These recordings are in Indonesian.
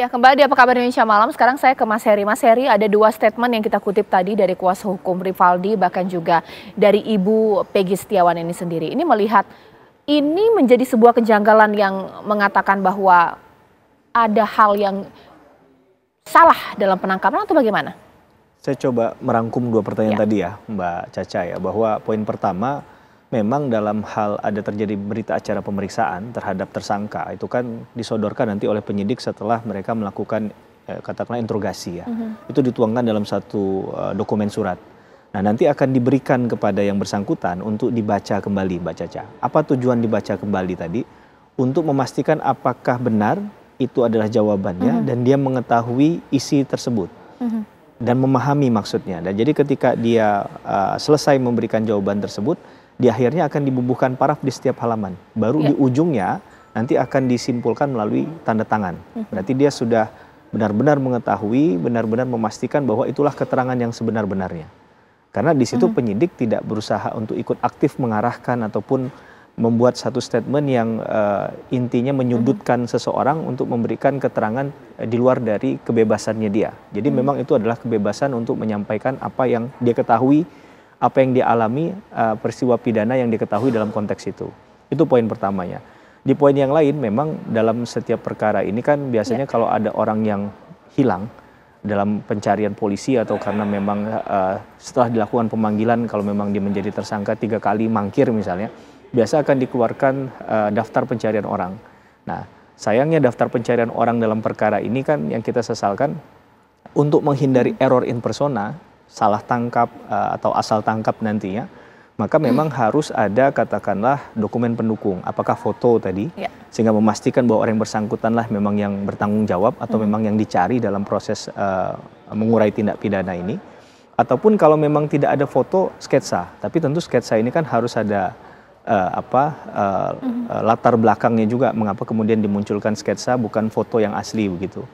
Ya, kembali di Apa Kabar Indonesia Malam. Sekarang saya ke Mas Heri. Mas Heri, ada dua statement yang kita kutip tadi dari kuasa hukum Rivaldi, bahkan juga dari Ibu Peggy Setiawan ini sendiri. Ini melihat ini menjadi sebuah kejanggalan yang mengatakan bahwa ada hal yang salah dalam penangkapan atau bagaimana? Saya coba merangkum dua pertanyaan tadi ya, Mbak Caca ya, bahwa poin pertama memang dalam hal ada terjadi berita acara pemeriksaan terhadap tersangka itu kan disodorkan nanti oleh penyidik setelah mereka melakukan katakanlah interogasi ya. Itu dituangkan dalam satu dokumen surat. Nah, nanti akan diberikan kepada yang bersangkutan untuk dibaca kembali, Mbak Caca. Apa tujuan dibaca kembali tadi? Untuk memastikan apakah benar itu adalah jawabannya dan dia mengetahui isi tersebut. Dan memahami maksudnya. Dan jadi ketika dia selesai memberikan jawaban tersebut, di akhirnya akan dibubuhkan paraf di setiap halaman. Baru di ujungnya nanti akan disimpulkan melalui tanda tangan. Berarti dia sudah benar-benar mengetahui, benar-benar memastikan bahwa itulah keterangan yang sebenar-benarnya. Karena di situ penyidik tidak berusaha untuk ikut aktif mengarahkan ataupun membuat satu statement yang intinya menyudutkan seseorang untuk memberikan keterangan di luar dari kebebasannya dia. Jadi memang itu adalah kebebasan untuk menyampaikan apa yang dia ketahui, apa yang dia alami, peristiwa pidana yang diketahui dalam konteks itu. Itu poin pertamanya. Di poin yang lain memang dalam setiap perkara ini kan biasanya kalau ada orang yang hilang dalam pencarian polisi atau karena memang setelah dilakukan pemanggilan kalau memang dia menjadi tersangka 3 kali mangkir misalnya, biasa akan dikeluarkan daftar pencarian orang. Nah, sayangnya daftar pencarian orang dalam perkara ini kan yang kita sesalkan untuk menghindari error in persona, salah tangkap atau asal tangkap nantinya, maka memang harus ada katakanlah dokumen pendukung, apakah foto tadi, sehingga memastikan bahwa orang yang bersangkutanlah memang yang bertanggung jawab atau memang yang dicari dalam proses mengurai tindak pidana ini, ataupun kalau memang tidak ada foto, sketsa. Tapi tentu sketsa ini kan harus ada latar belakangnya juga, mengapa kemudian dimunculkan sketsa bukan foto yang asli begitu.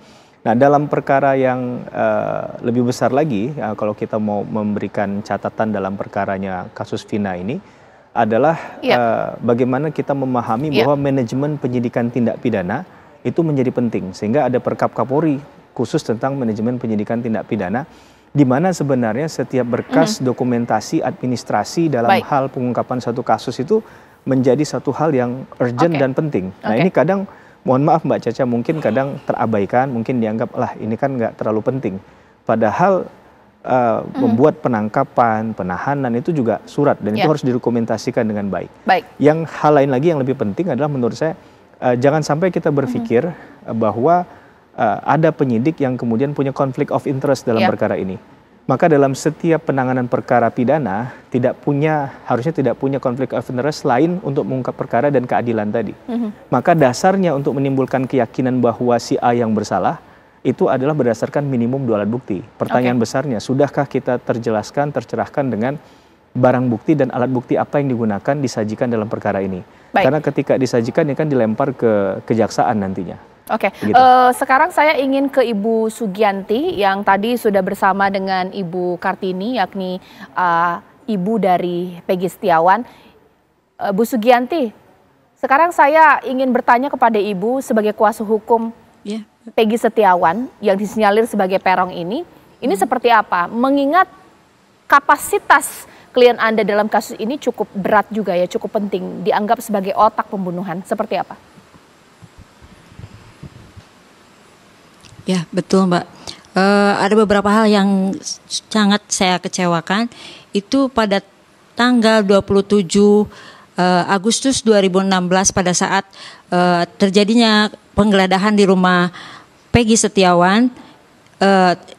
Nah, dalam perkara yang lebih besar lagi, kalau kita mau memberikan catatan dalam perkaranya kasus Vina ini, adalah bagaimana kita memahami bahwa manajemen penyidikan tindak pidana itu menjadi penting. Sehingga ada Perkap Kapolri khusus tentang manajemen penyidikan tindak pidana, di mana sebenarnya setiap berkas dokumentasi administrasi dalam hal pengungkapan satu kasus itu menjadi satu hal yang urgent dan penting. Nah, ini kadang mohon maaf Mbak Caca, mungkin kadang terabaikan, mungkin dianggap lah ini kan nggak terlalu penting. Padahal membuat penangkapan, penahanan itu juga surat dan itu harus didokumentasikan dengan baik. Yang hal lain lagi yang lebih penting adalah menurut saya jangan sampai kita berpikir bahwa ada penyidik yang kemudian punya konflik of interest dalam perkara ini. Maka dalam setiap penanganan perkara pidana harusnya tidak punya konflik of interest lain untuk mengungkap perkara dan keadilan tadi. Maka dasarnya untuk menimbulkan keyakinan bahwa si A yang bersalah itu adalah berdasarkan minimum 2 alat bukti. Pertanyaan besarnya, sudahkah kita tercerahkan dengan barang bukti dan alat bukti apa yang digunakan disajikan dalam perkara ini? Karena ketika disajikan ini kan dilempar ke kejaksaan nantinya. Gitu. Sekarang saya ingin ke Ibu Sugianti yang tadi sudah bersama dengan Ibu Kartini, yakni ibu dari Peggy Setiawan. Bu Sugianti, sekarang saya ingin bertanya kepada Ibu sebagai kuasa hukum Peggy Setiawan yang disinyalir sebagai perong ini seperti apa? Mengingat kapasitas klien Anda dalam kasus ini cukup berat juga ya, cukup penting, dianggap sebagai otak pembunuhan, seperti apa? Ya, betul Mbak. Ada beberapa hal yang sangat saya kecewakan. Itu pada tanggal 27 Agustus 2016 pada saat terjadinya penggeledahan di rumah Peggy Setiawan.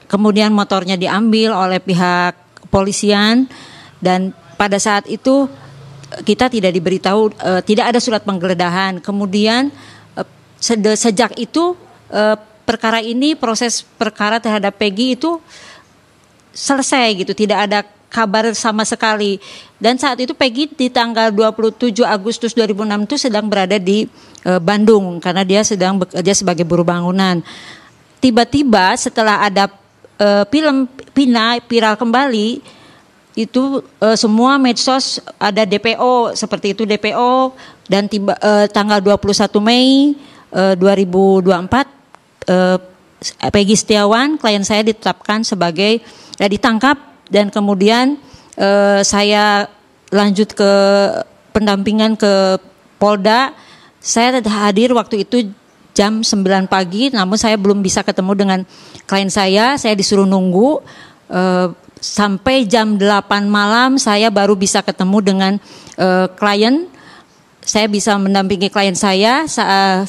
Kemudian motornya diambil oleh pihak kepolisian dan pada saat itu kita tidak diberitahu, tidak ada surat penggeledahan. Kemudian sejak itu perkara ini, proses perkara terhadap Peggy itu selesai gitu, tidak ada kabar sama sekali. Dan saat itu Peggy di tanggal 27 Agustus 2006 itu sedang berada di Bandung karena dia sedang bekerja sebagai buruh bangunan. Tiba-tiba setelah ada film Vina viral kembali, itu semua medsos ada DPO seperti itu, DPO, dan tanggal 21 Mei 2024 Peggy Setiawan, klien saya ditetapkan sebagai ditangkap dan kemudian saya lanjut ke pendampingan ke Polda. Saya hadir waktu itu jam 9 pagi, namun saya belum bisa ketemu dengan klien saya disuruh nunggu sampai jam 8 malam saya baru bisa ketemu dengan klien. Saya bisa mendampingi klien saya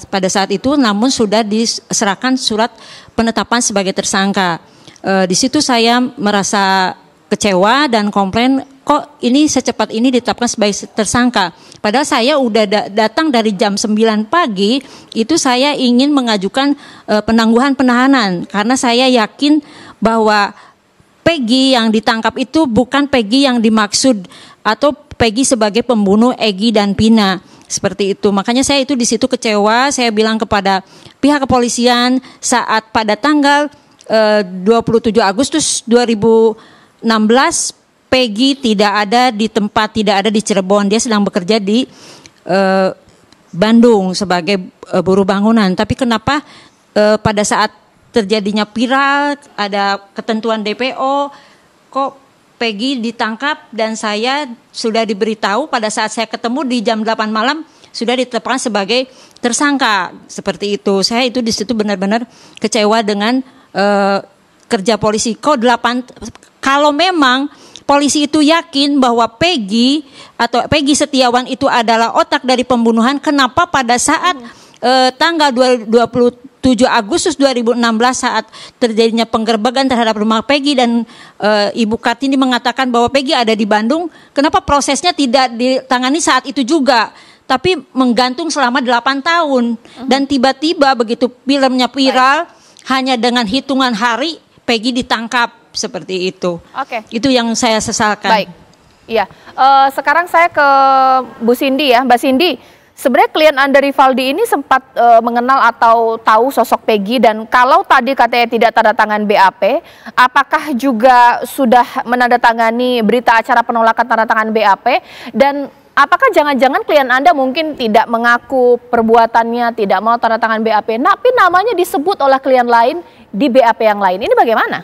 pada saat itu, namun sudah diserahkan surat penetapan sebagai tersangka. Di situ saya merasa kecewa dan komplain, kok ini secepat ini ditetapkan sebagai tersangka. Padahal saya udah datang dari jam 9 pagi, itu saya ingin mengajukan penangguhan penahanan. Karena saya yakin bahwa Peggy yang ditangkap itu bukan Peggy yang dimaksud atau Peggy sebagai pembunuh Egy dan Pina. Seperti itu. Makanya saya itu di situ kecewa. Saya bilang kepada pihak kepolisian saat pada tanggal 27 Agustus 2016 Peggy tidak ada di tempat, tidak ada di Cirebon. Dia sedang bekerja di Bandung sebagai buruh bangunan. Tapi kenapa pada saat terjadinya viral, ada ketentuan DPO, kok Peggy ditangkap dan saya sudah diberitahu pada saat saya ketemu di jam 8 malam sudah ditetapkan sebagai tersangka. Seperti itu. Saya itu di situ benar-benar kecewa dengan kerja polisi. Kalau memang polisi itu yakin bahwa Peggy atau Peggy Setiawan itu adalah otak dari pembunuhan, kenapa pada saat tanggal 27 Agustus 2016 saat terjadinya penggerbekan terhadap rumah Peggy dan Ibu Kartini mengatakan bahwa Peggy ada di Bandung, kenapa prosesnya tidak ditangani saat itu juga, tapi menggantung selama 8 tahun dan tiba-tiba begitu filmnya viral hanya dengan hitungan hari Peggy ditangkap seperti itu. Oke. Itu yang saya sesalkan. Baik. Iya. Sekarang saya ke Bu Cindy ya, Mbak Cindy. Sebenarnya klien Anda Rivaldi ini sempat mengenal atau tahu sosok Peggy, dan kalau tadi katanya tidak tanda tangan BAP, apakah juga sudah menandatangani berita acara penolakan tanda tangan BAP, dan apakah jangan-jangan klien Anda mungkin tidak mengaku perbuatannya, tidak mau tanda tangan BAP, tapi namanya disebut oleh klien lain di BAP yang lain, ini bagaimana?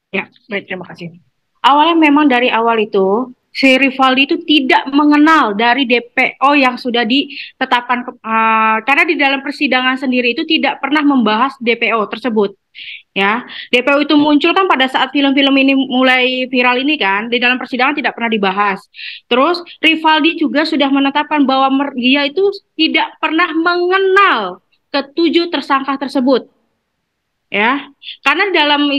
Ya, baik, terima kasih. Awalnya memang dari awal itu si Rivaldi itu tidak mengenal dari DPO yang sudah ditetapkan, karena di dalam persidangan sendiri itu tidak pernah membahas DPO tersebut. Ya, DPO itu muncul kan pada saat film-film ini mulai viral ini kan, di dalam persidangan tidak pernah dibahas. Terus Rivaldi juga sudah menetapkan bahwa dia itu tidak pernah mengenal ketujuh tersangka tersebut. Ya, karena dalam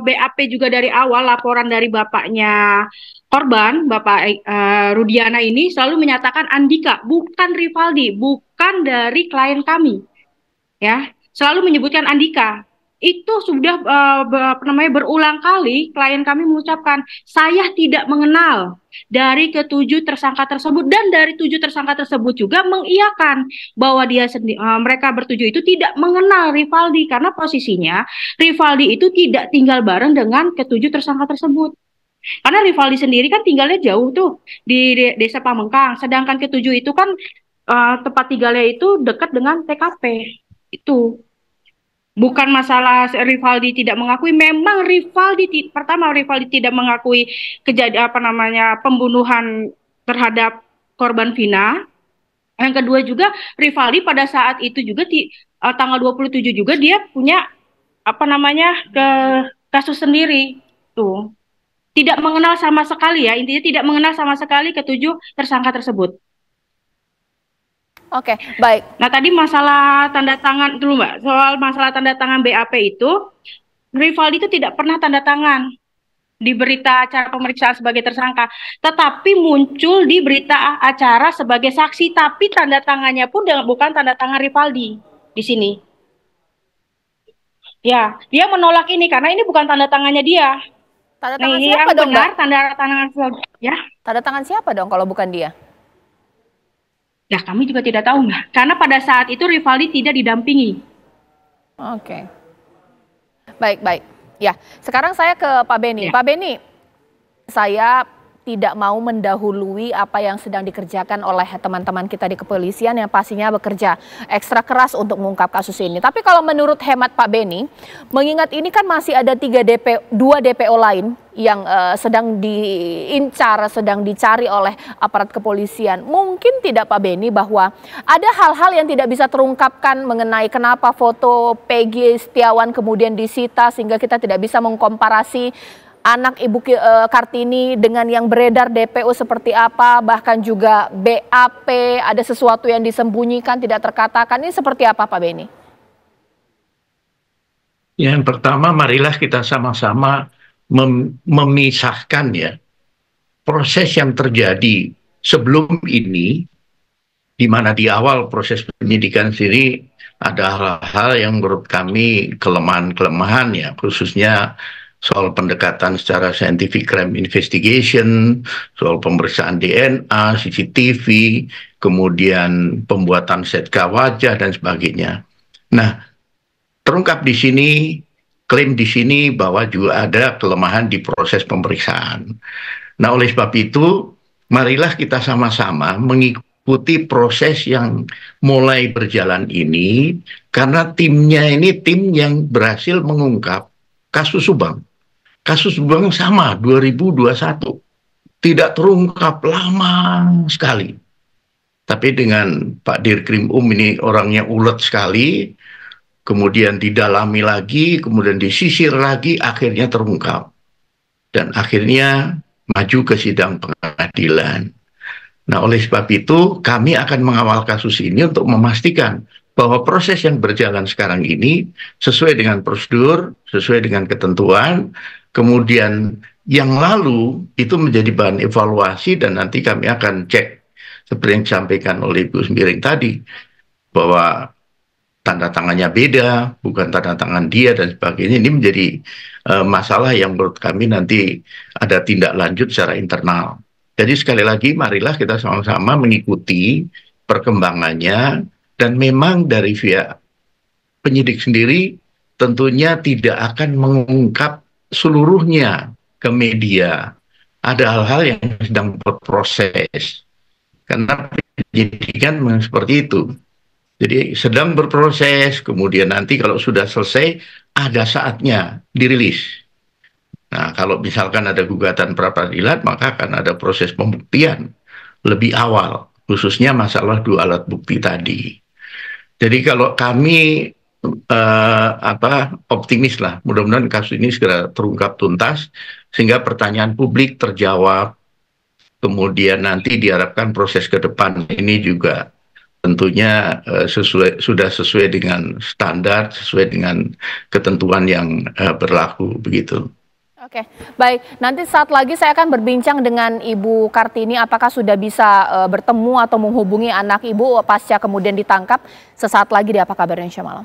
BAP juga dari awal laporan dari bapaknya korban, Bapak Rudiana ini selalu menyatakan Andika, bukan Rivaldi, bukan dari klien kami. Ya, selalu menyebutkan Andika. Itu sudah berulang kali klien kami mengucapkan saya tidak mengenal dari ketujuh tersangka tersebut, dan dari 7 tersangka tersebut juga mengiyakan bahwa mereka bertujuh itu tidak mengenal Rivaldi, karena posisinya Rivaldi itu tidak tinggal bareng dengan ketujuh tersangka tersebut. Karena Rivaldi sendiri kan tinggalnya jauh tuh di Desa Pamengkang, sedangkan ketujuh itu kan tempat tinggalnya itu dekat dengan TKP. Itu bukan masalah Rivaldi tidak mengakui, memang Rivaldi tidak mengakui kejadian pembunuhan terhadap korban Vina. Yang kedua juga Rivaldi pada saat itu juga tanggal 27 juga dia punya ke kasus sendiri tuh. Tidak mengenal sama sekali, ya, intinya tidak mengenal sama sekali ketujuh tersangka tersebut. Oke, baik. Nah, tadi masalah tanda tangan dulu, Mbak. Soal masalah tanda tangan BAP itu, Rivaldi itu tidak pernah tanda tangan di berita acara pemeriksaan sebagai tersangka, tetapi muncul di berita acara sebagai saksi, tapi tanda tangannya pun bukan tanda tangan Rivaldi di sini. Ya, dia menolak ini karena ini bukan tanda tangannya dia. Tanda tangan siapa dong, benar, tanda tangan ya. Tanda tangan siapa dong kalau bukan dia? Ya, kami juga tidak tahu, Mbak. Karena pada saat itu Rivaldi tidak didampingi. Oke. Baik. Ya, sekarang saya ke Pak Beni. Ya. Pak Beni, saya tidak mau mendahului apa yang sedang dikerjakan oleh teman-teman kita di kepolisian yang pastinya bekerja ekstra keras untuk mengungkap kasus ini. Tapi kalau menurut hemat Pak Beni, mengingat ini kan masih ada 2 DPO lain yang sedang diincar, sedang dicari oleh aparat kepolisian. Mungkin tidak Pak Beni bahwa ada hal-hal yang tidak bisa terungkapkan mengenai kenapa foto Peggy Setiawan kemudian disita sehingga kita tidak bisa mengkomparasi anak Ibu Kartini dengan yang beredar DPO seperti apa, bahkan juga BAP, ada sesuatu yang disembunyikan, tidak terkatakan. Ini seperti apa Pak Beni? Yang pertama, marilah kita sama-sama memisahkan ya proses yang terjadi sebelum ini, di mana di awal proses penyidikan sendiri ada hal-hal yang menurut kami kelemahan-kelemahan ya, khususnya soal pendekatan secara scientific crime investigation, soal pemeriksaan DNA, CCTV, kemudian pembuatan setka wajah dan sebagainya. Nah, terungkap di sini, klaim di sini bahwa juga ada kelemahan di proses pemeriksaan. Nah, oleh sebab itu, marilah kita sama-sama mengikuti proses yang mulai berjalan ini, karena timnya ini tim yang berhasil mengungkap kasus Subang. Kasus Subang sama, 2021. Tidak terungkap lama sekali. Tapi dengan Pak Dirkrim ini orangnya ulet sekali, kemudian didalami lagi, kemudian disisir lagi, akhirnya terungkap. Dan akhirnya maju ke sidang pengadilan. Nah, oleh sebab itu kami akan mengawal kasus ini untuk memastikan bahwa proses yang berjalan sekarang ini sesuai dengan prosedur, sesuai dengan ketentuan, kemudian yang lalu itu menjadi bahan evaluasi dan nanti kami akan cek seperti yang disampaikan oleh Ibu Sembiring tadi, bahwa tanda tangannya beda, bukan tanda tangan dia dan sebagainya. Ini menjadi masalah yang menurut kami nanti ada tindak lanjut secara internal. Jadi sekali lagi marilah kita sama-sama mengikuti perkembangannya, dan memang dari pihak penyidik sendiri tentunya tidak akan mengungkap seluruhnya ke media. Ada hal-hal yang sedang berproses. Karena penyidikan memang seperti itu. Jadi sedang berproses, kemudian nanti kalau sudah selesai, ada saatnya dirilis. Nah, kalau misalkan ada gugatan pra-peradilan, maka akan ada proses pembuktian lebih awal, khususnya masalah 2 alat bukti tadi. Jadi kalau kami optimis lah, mudah-mudahan kasus ini segera terungkap tuntas, sehingga pertanyaan publik terjawab, kemudian nanti diharapkan proses ke depan ini juga tentunya sudah sesuai dengan standar, sesuai dengan ketentuan yang berlaku begitu. Oke, baik. Nanti saat lagi saya akan berbincang dengan Ibu Kartini apakah sudah bisa bertemu atau menghubungi anak Ibu pasca kemudian ditangkap. Sesaat lagi di Apa Kabar Indonesia Malam.